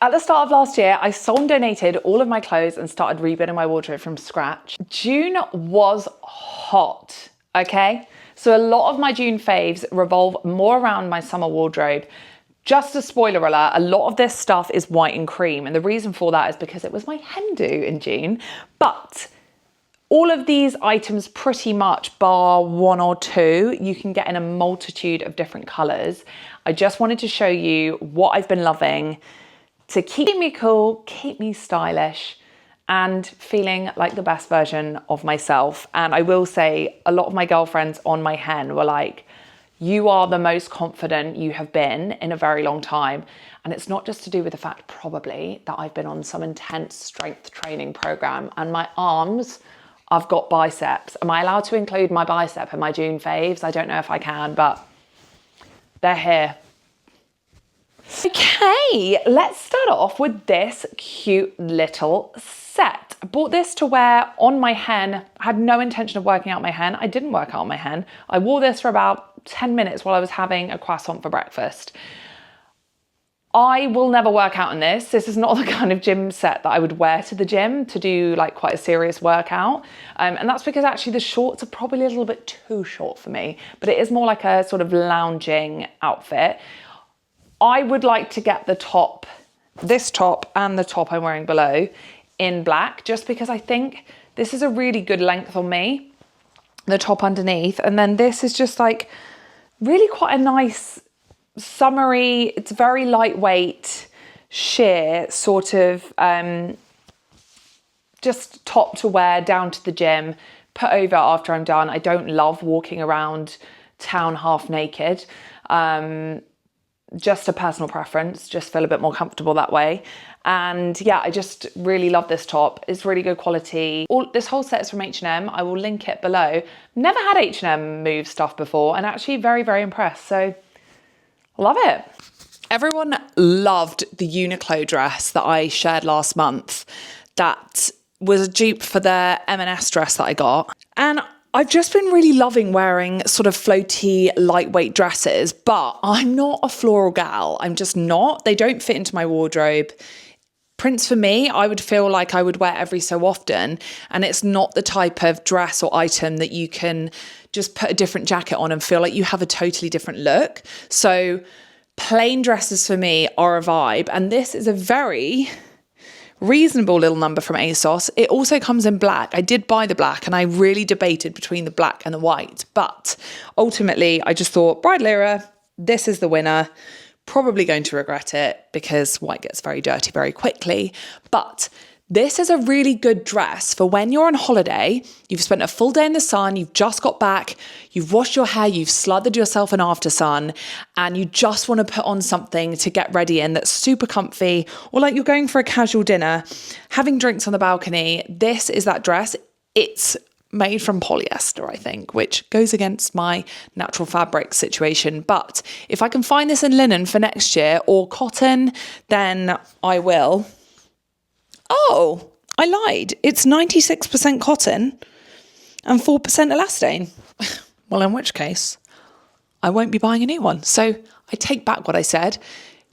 At the start of last year, I sold and donated all of my clothes and started rebuilding my wardrobe from scratch. June was hot, okay? So a lot of my June faves revolve more around my summer wardrobe. Just a spoiler alert, a lot of this stuff is white and cream. And the reason for that is because it was my hen do in June. But all of these items, pretty much bar one or two, you can get in a multitude of different colors. I just wanted to show you what I've been loving to keep me cool, keep me stylish, and feeling like the best version of myself. And I will say, a lot of my girlfriends on my hen were like, you are the most confident you have been in a very long time. And it's not just to do with the fact, probably, that I've been on some intense strength training program and my arms, I've got biceps. Am I allowed to include my bicep in my June faves? I don't know if I can, but they're here. Okay, let's start off with this cute little set. I bought this to wear on my hen. I had no intention of working out my hen. I didn't work out my hen. I wore this for about 10 minutes while I was having a croissant for breakfast. I will never work out in this. This is not the kind of gym set that I would wear to the gym to do like quite a serious workout. And that's because actually the shorts are probably a little bit too short for me, but it is more like a sort of lounging outfit. I would like to get the top, this top and the top I'm wearing below in black, just because I think this is a really good length on me, the top underneath. And then this is just like really quite a nice summery, it's very lightweight, sheer sort of just top to wear down to the gym, put over after I'm done. I don't love walking around town half naked. Just a personal preference, just feel a bit more comfortable that way. And yeah, I just really love this top. It's really good quality. This whole set is from H&M. I will link it below. Never had H&M move stuff before and actually very, very impressed. So love it. Everyone loved the Uniqlo dress that I shared last month. That was a dupe for the M&S dress that I got. And I've just been really loving wearing sort of floaty, lightweight dresses, but I'm not a floral gal. I'm just not. They don't fit into my wardrobe. Prints for me, I would feel like I would wear every so often, and it's not the type of dress or item that you can just put a different jacket on and feel like you have a totally different look. So plain dresses for me are a vibe, and this is a very reasonable little number from ASOS. It also comes in black. I did buy the black and I really debated between the black and the white, but ultimately I just thought bridal era, this is the winner. Probably going to regret it because white gets very dirty very quickly, but this is a really good dress for when you're on holiday, you've spent a full day in the sun, you've just got back, you've washed your hair, you've slathered yourself in after sun, and you just want to put on something to get ready in that's super comfy, or like you're going for a casual dinner, having drinks on the balcony. This is that dress. It's made from polyester, I think, which goes against my natural fabric situation. But if I can find this in linen for next year or cotton, then I will. Oh, I lied. It's 96% cotton and 4% elastane. Well, in which case, I won't be buying a new one. So I take back what I said.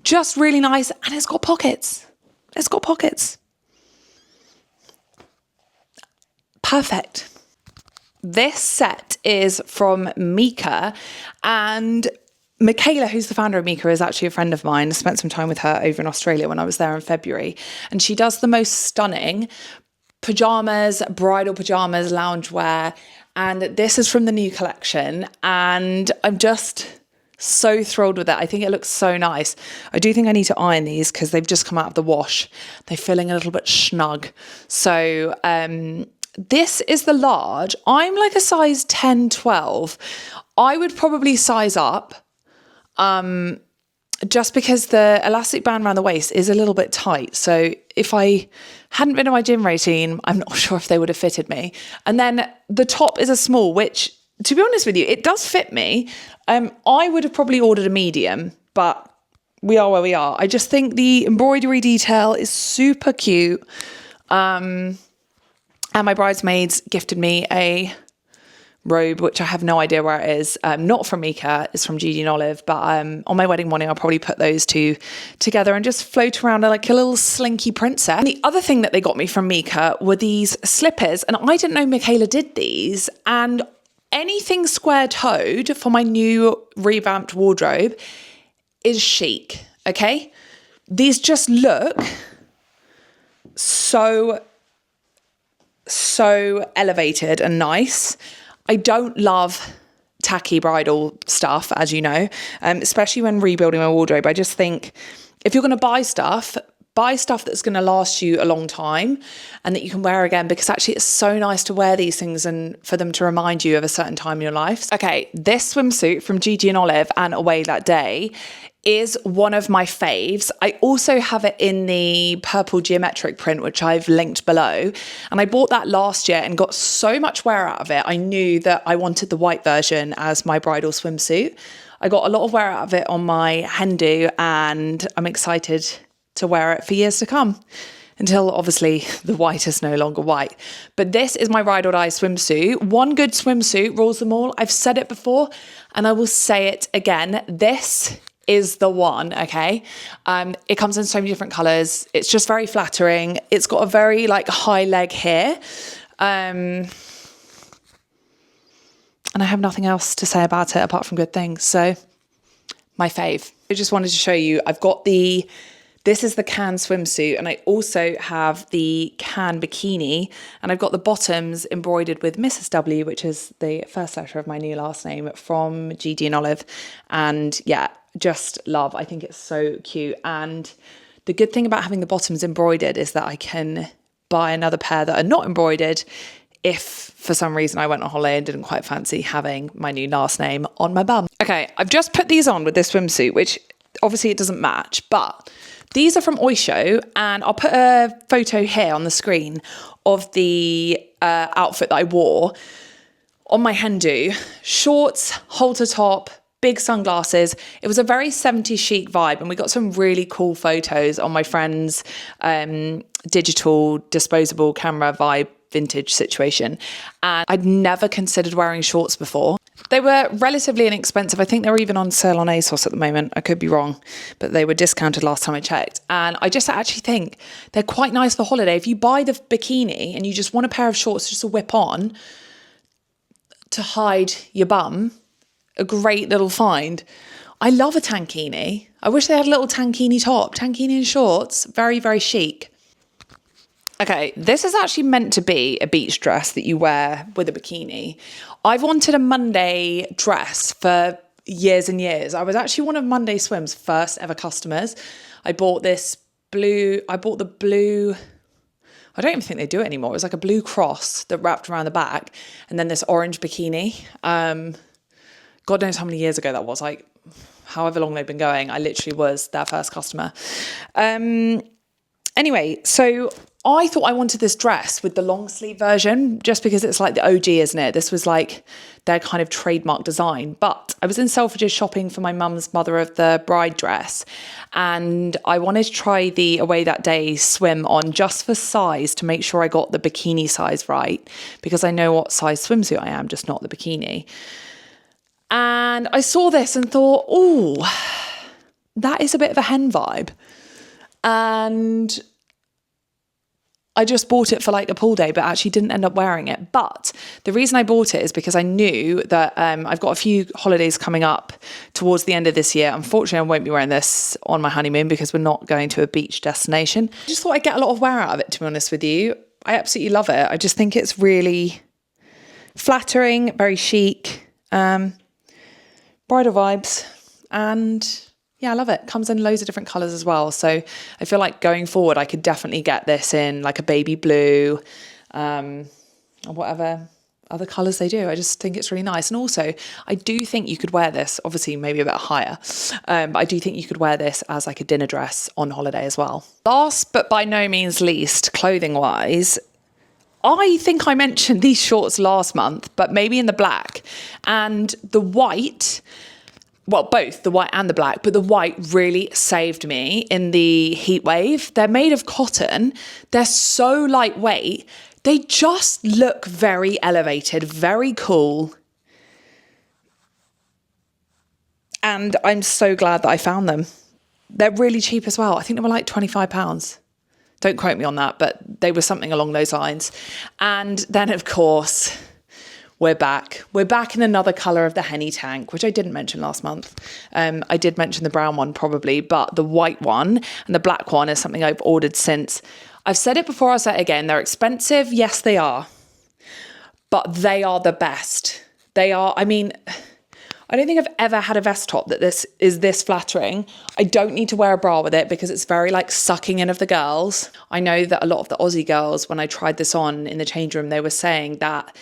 Just really nice, and it's got pockets. It's got pockets. Perfect. This set is from Mika, and Michaela, who's the founder of Mika, is actually a friend of mine. I spent some time with her over in Australia when I was there in February. And she does the most stunning pajamas, bridal pajamas, loungewear. And this is from the new collection. And I'm just so thrilled with it. I think it looks so nice. I do think I need to iron these because they've just come out of the wash. They're feeling a little bit snug. So this is the large. I'm like a size 10, 12. I would probably size up. Just because the elastic band around the waist is a little bit tight. So if I hadn't been in my gym routine, I'm not sure if they would have fitted me. And then the top is a small, which, to be honest with you, it does fit me. I would have probably ordered a medium, but we are where we are. I just think the embroidery detail is super cute. And my bridesmaids gifted me a robe, which I have no idea where it is. Not from Mika, it's from Gigi and Olive, but on my wedding morning, I'll probably put those two together and just float around like a little slinky princess. And the other thing that they got me from Mika were these slippers, and I didn't know Michaela did these, and anything square-toed for my new revamped wardrobe is chic, okay? These just look so elevated and nice. I don't love tacky bridal stuff, as you know, especially when rebuilding my wardrobe. I just think if you're going to buy stuff that's going to last you a long time and that you can wear again, because actually it's so nice to wear these things and for them to remind you of a certain time in your life. Okay, this swimsuit from Gigi and Olive and Away That Day is one of my faves. I also have it in the purple geometric print, which I've linked below. And I bought that last year and got so much wear out of it. I knew that I wanted the white version as my bridal swimsuit. I got a lot of wear out of it on my hen do, and I'm excited to wear it for years to come, until obviously the white is no longer white. But this is my ride or die swimsuit. One good swimsuit rules them all. I've said it before and I will say it again. This is the one, okay? It comes in so many different colours. It's just very flattering. It's got a very like high leg here. And I have nothing else to say about it apart from good things. So my fave. I just wanted to show you, this is the Can swimsuit, and I also have the Can bikini, and I've got the bottoms embroidered with Mrs. W, which is the first letter of my new last name, from Gigi and Olive. And yeah, just love. I think it's so cute. And the good thing about having the bottoms embroidered is that I can buy another pair that are not embroidered if for some reason I went on holiday and didn't quite fancy having my new last name on my bum. Okay, I've just put these on with this swimsuit, which obviously it doesn't match, but these are from Oysho, and I'll put a photo here on the screen of the outfit that I wore on my hen do. Shorts, halter top, big sunglasses. It was a very 70s chic vibe, and we got some really cool photos on my friend's digital disposable camera vibe vintage situation. And I'd never considered wearing shorts before. They were relatively inexpensive. I think they're even on sale on ASOS at the moment. I could be wrong, but they were discounted last time I checked. And I just actually think they're quite nice for holiday. If you buy the bikini and you just want a pair of shorts just to whip on to hide your bum, a great little find. I love a tankini. I wish they had a little tankini top. Tankini and shorts, very, very chic. Okay, this is actually meant to be a beach dress that you wear with a bikini. I've wanted a Monday dress for years and years. I was actually one of Monday Swim's first ever customers. I bought the blue, I don't even think they do it anymore. It was like a blue cross that wrapped around the back, and then this orange bikini. God knows how many years ago that was, like however long they've been going. I literally was their first customer. Anyway, so I thought I wanted this dress with the long sleeve version just because it's like the OG, isn't it? This was like their kind of trademark design. But I was in Selfridges shopping for my mum's mother of the bride dress, and I wanted to try the Away That Day swim on just for size to make sure I got the bikini size right, because I know what size swimsuit I am, just not the bikini. And I saw this and thought, oh, that is a bit of a hen vibe. And I just bought it for like a pool day, but actually didn't end up wearing it. But the reason I bought it is because I knew that I've got a few holidays coming up towards the end of this year. Unfortunately, I won't be wearing this on my honeymoon because we're not going to a beach destination. I just thought I'd get a lot of wear out of it, to be honest with you. I absolutely love it. I just think it's really flattering, very chic, bridal vibes, and yeah, I love it. Comes in loads of different colours as well. So I feel like going forward, I could definitely get this in like a baby blue, or whatever other colours they do. I just think it's really nice. And also, I do think you could wear this, obviously maybe a bit higher, but I do think you could wear this as like a dinner dress on holiday as well. Last but by no means least, clothing-wise, I think I mentioned these shorts last month, but maybe in the black. And the white... well, both the white and the black, but the white really saved me in the heat wave. They're made of cotton. They're so lightweight. They just look very elevated, very cool. And I'm so glad that I found them. They're really cheap as well. I think they were like £25. Don't quote me on that, but they were something along those lines. And then, of course, we're back. We're back in another colour of the Henny tank, which I didn't mention last month. I did mention the brown one probably, but the white one and the black one is something I've ordered since. I've said it before, I'll say it again. They're expensive. Yes, they are. But they are the best. They are, I mean, I don't think I've ever had a vest top that this flattering. I don't need to wear a bra with it because it's very like sucking in of the girls. I know that a lot of the Aussie girls, when I tried this on in the change room, they were saying that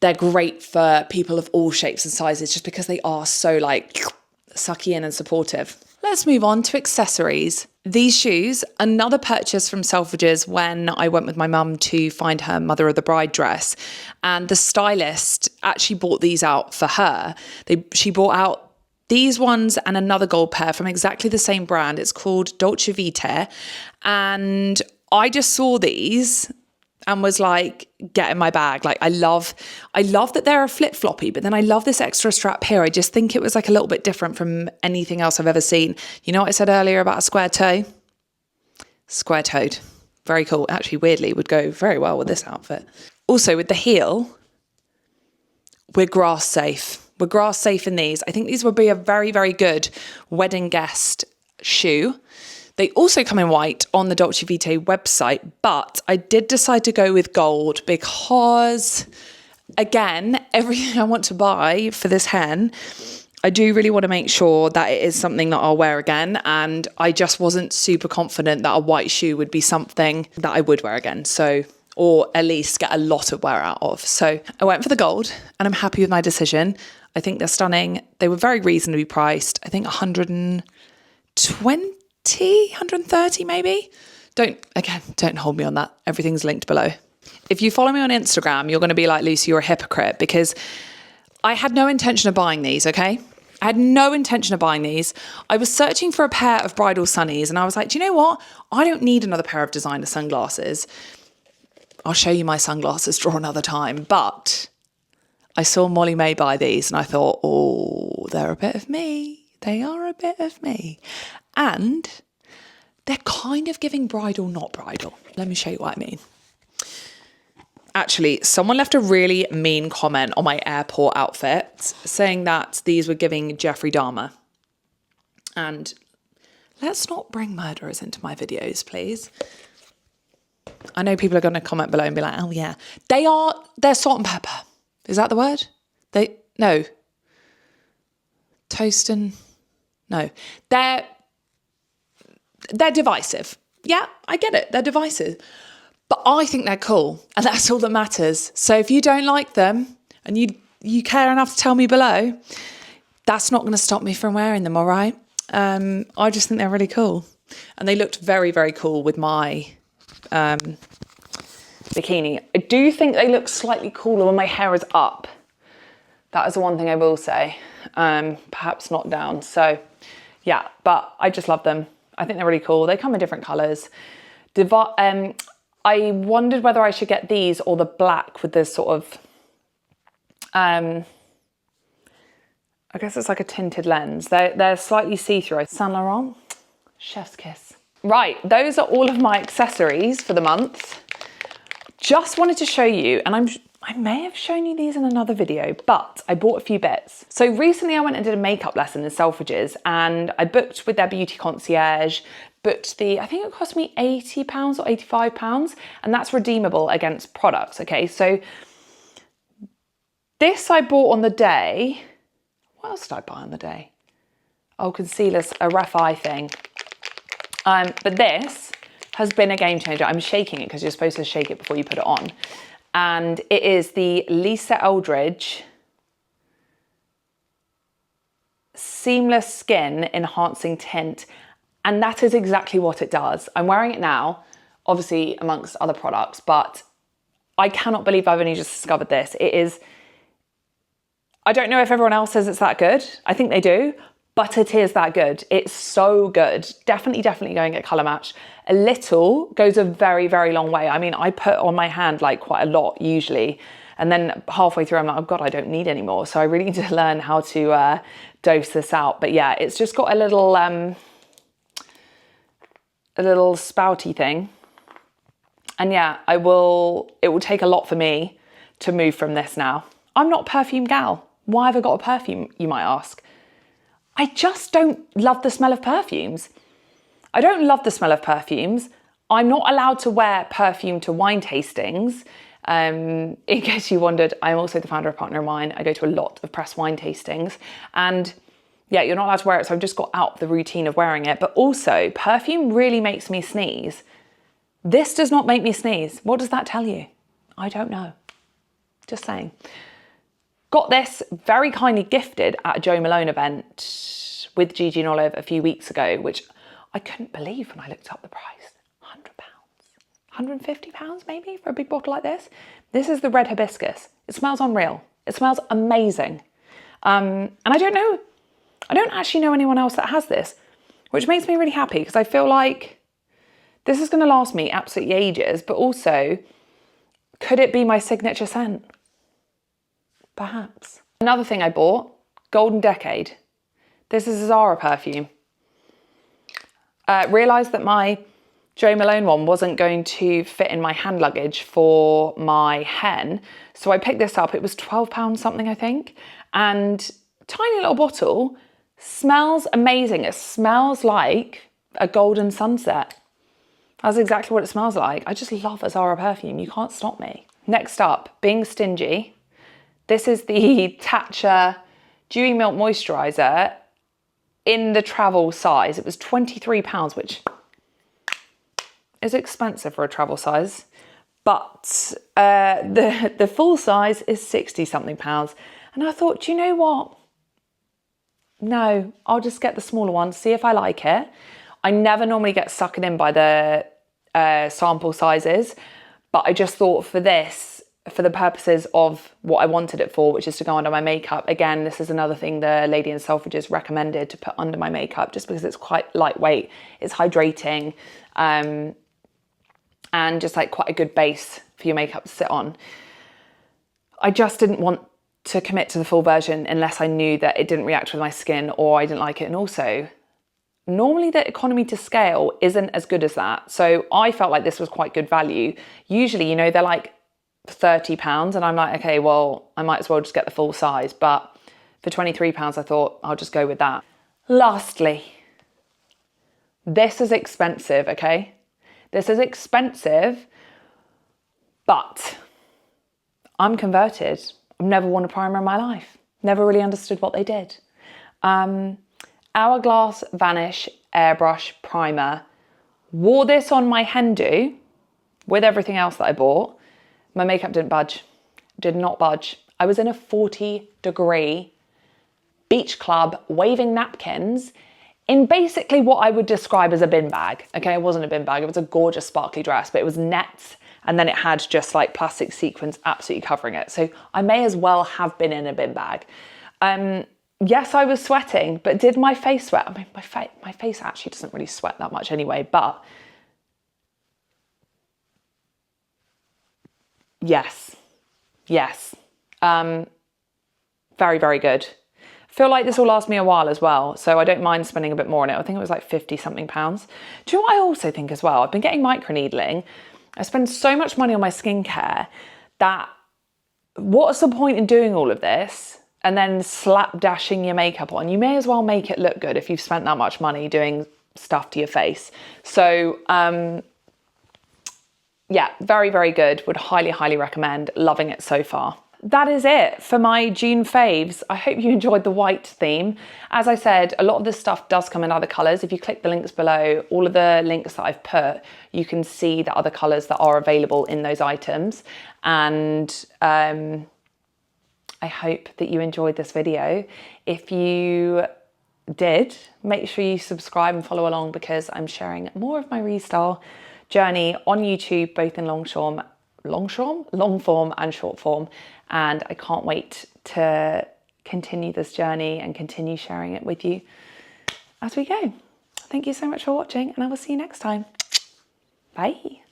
they're great for people of all shapes and sizes just because they are so like sucky in and supportive. Let's move on to accessories. These shoes, another purchase from Selfridges when I went with my mum to find her mother of the bride dress. And the stylist actually bought these out for her. She bought out these ones and another gold pair from exactly the same brand. It's called Dolce Vita. And I just saw these and was like, get in my bag. Like, I love that they're a flip-floppy, but then I love this extra strap here. I just think it was like a little bit different from anything else I've ever seen. You know what I said earlier about a square toe? Square-toed. Very cool. Actually, weirdly, would go very well with this outfit. Also, with the heel, we're grass safe. We're grass safe in these. I think these would be a very, very good wedding guest shoe. They also come in white on the Dolce Vita website, but I did decide to go with gold because, again, everything I want to buy for this hen, I do really want to make sure that it is something that I'll wear again. And I just wasn't super confident that a white shoe would be something that I would wear again. So, or at least get a lot of wear out of. So I went for the gold and I'm happy with my decision. I think they're stunning. They were very reasonably priced. I think 130 maybe. Don't hold me on that. Everything's linked below. If you follow me on Instagram, you're going to be like, Lucy, you're a hypocrite, because I had no intention of buying these, okay? I had no intention of buying these. I was searching for a pair of bridal sunnies and I was like, do you know what? I don't need another pair of designer sunglasses. I'll show you my sunglasses drawer another time. But I saw Molly May buy these and I thought, oh, they're a bit of me. They are a bit of me. And they're kind of giving bridal, not bridal. Let me show you what I mean. Actually, someone left a really mean comment on my airport outfit saying that these were giving Jeffrey Dahmer. And let's not bring murderers into my videos, please. I know people are going to comment below and be like, oh yeah. They're salt and pepper. Is that the word? No. Toast and, no. They're divisive. Yeah, I get it. They're divisive. But I think they're cool. And that's all that matters. So if you don't like them and you care enough to tell me below, that's not going to stop me from wearing them, all right? I just think they're really cool. And they looked very, very cool with my bikini. I do think they look slightly cooler when my hair is up. That is the one thing I will say. Perhaps not down. So yeah, but I just love them. I think they're really cool. They come in different colours. I wondered whether I should get these or the black with this sort of, I guess it's like a tinted lens. They're slightly see-through. Saint Laurent, chef's kiss. Right, those are all of my accessories for the month. Just wanted to show you, and I may have shown you these in another video, but I bought a few bits. So recently I went and did a makeup lesson in Selfridges and I booked with their beauty concierge, booked I think it cost me £80 or £85, and that's redeemable against products, okay? So this I bought on the day. What else did I buy on the day? Oh, concealer, a rough eye thing. But this has been a game changer. I'm shaking it because you're supposed to shake it before you put it on. And it is the Lisa Eldridge Seamless Skin Enhancing Tint. And that is exactly what it does. I'm wearing it now, obviously amongst other products, but I cannot believe I've only just discovered this. It is, I don't know if everyone else says it's that good. I think they do, but it is that good. It's so good. Definitely go and get colour match. A little goes a very, very long way. I mean, I put on my hand like quite a lot usually. And then halfway through, I'm like, oh God, I don't need any more. So I really need to learn how to dose this out. But yeah, it's just got a little spouty thing. And yeah, it will take a lot for me to move from this now. I'm not a perfume gal. Why have I got a perfume, you might ask? I just don't love the smell of perfumes. I don't love the smell of perfumes. I'm not allowed to wear perfume to wine tastings. In case you wondered, I'm also the founder of Partner in Wine. I go to a lot of press wine tastings. And yeah, you're not allowed to wear it, so I've just got out of the routine of wearing it. But also, perfume really makes me sneeze. This does not make me sneeze. What does that tell you? I don't know. Just saying. Got this very kindly gifted at a Jo Malone event with Gigi and Olive a few weeks ago, which I couldn't believe when I looked up the price. £100, £150 maybe for a big bottle like this. This is the red hibiscus. It smells unreal. It smells amazing. And I don't actually know anyone else that has this, which makes me really happy because I feel like this is going to last me absolutely ages, but also, could it be my signature scent? Perhaps. Another thing I bought, Golden Decade. This is a Zara perfume. Realised that my Jo Malone one wasn't going to fit in my hand luggage for my hen, so I picked this up. It was £12 something, I think, and tiny little bottle, smells amazing. It smells like a golden sunset. That's exactly what it smells like. I just love a Zara perfume. You can't stop me. Next up, being stingy. This is the Tatcha Dewy Milk Moisturiser in the travel size. It was £23, which is expensive for a travel size. But the full size is 60 something pounds. And I thought, do you know what? No, I'll just get the smaller one, see if I like it. I never normally get sucked in by the sample sizes, but I just thought for this, for the purposes of what I wanted it for, which is to go under my makeup. Again, this is another thing the lady in Selfridges recommended to put under my makeup just because it's quite lightweight, it's hydrating, and just like quite a good base for your makeup to sit on. I just didn't want to commit to the full version unless I knew that it didn't react with my skin or I didn't like it. And also, normally the economy to scale isn't as good as that. So I felt like this was quite good value. Usually, you know, they're like £30 and I'm like, okay, well, I might as well just get the full size. But for £23, I thought I'll just go with that. Lastly, this is expensive, okay? This is expensive, but I'm converted. I've never worn a primer in my life. Never really understood what they did. Hourglass Vanish Airbrush Primer. Wore this on my hen do with everything else that I bought. My makeup didn't budge, did not budge. I was in a 40-degree beach club waving napkins in basically what I would describe as a bin bag. Okay, it wasn't a bin bag, it was a gorgeous sparkly dress, but it was nets and then it had just like plastic sequins absolutely covering it. So I may as well have been in a bin bag. Yes, I was sweating, but did my face sweat? I mean, my face actually doesn't really sweat that much anyway, but yes. Very, very good. Feel like this will last me a while as well, so I don't mind spending a bit more on it. I think it was like 50 something pounds. Do you know what I also think as well? I've been getting microneedling. I spend so much money on my skincare that what's the point in doing all of this and then slapdashing your makeup on? You may as well make it look good if you've spent that much money doing stuff to your face. So, yeah, very, very good. Would highly, highly recommend. Loving it so far. That is it for my June faves. I hope you enjoyed the white theme. As I said, a lot of this stuff does come in other colours. If you click the links below, all of the links that I've put, you can see the other colours that are available in those items. And I hope that you enjoyed this video. If you did, make sure you subscribe and follow along because I'm sharing more of my restyle journey on YouTube, both in long form and short form. And I can't wait to continue this journey and continue sharing it with you as we go. Thank you so much for watching, and I will see you next time. Bye.